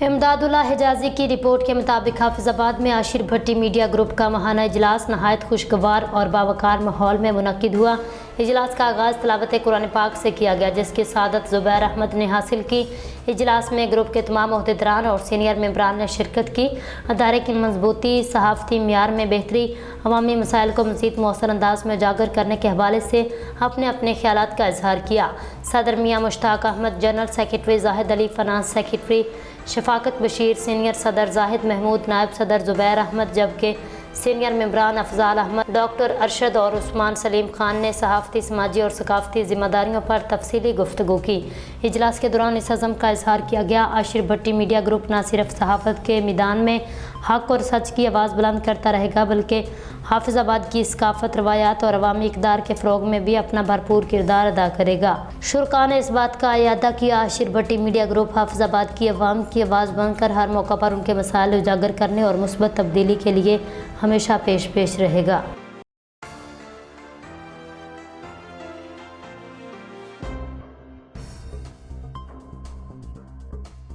امداداللہ حجازی کی رپورٹ کے مطابق حافظ آباد میں عاشر بھٹی میڈیا گروپ کا ماہانہ اجلاس نہایت خوشگوار اور باوقار ماحول میں منعقد ہوا۔ اجلاس کا آغاز تلاوت قرآن پاک سے کیا گیا، جس کی سعادت زبیر احمد نے حاصل کی۔ اجلاس میں گروپ کے تمام عہدیداران اور سینئر ممبران نے شرکت کی۔ ادارے کی مضبوطی، صحافتی معیار میں بہتری، عوامی مسائل کو مزید مؤثر انداز میں اجاگر کرنے کے حوالے سے اپنے اپنے خیالات کا اظہار کیا۔ صدر Mian Mushtaq Ahmed, general secretary Zahid Ali, finance secretary Shafaqat Bashir, senior صدر زاہد محمود، نائب صدر زبیر احمد، جبکہ سینئر ممبران افضال احمد، ڈاکٹر ارشد اور عثمان سلیم خان نے صحافتی، سماجی اور ثقافتی ذمہ داریوں پر تفصیلی گفتگو کی۔ اجلاس کے دوران اس عزم کا اظہار کیا گیا، عاشر بھٹی میڈیا گروپ نہ صرف صحافت کے میدان میں حق اور سچ کی آواز بلند کرتا رہے گا، بلکہ حافظ آباد کی ثقافت، روایات اور عوامی اقدار کے فروغ میں بھی اپنا بھرپور کردار ادا کرے گا۔ شرکاء نے اس بات کا اعادہ کیا، عاشر بھٹی میڈیا گروپ حافظ آباد کی عوام کی آواز بن کر ہر موقع پر ان کے مسائل اجاگر کرنے اور مثبت تبدیلی کے لیے ہمیشہ پیش رہے گا۔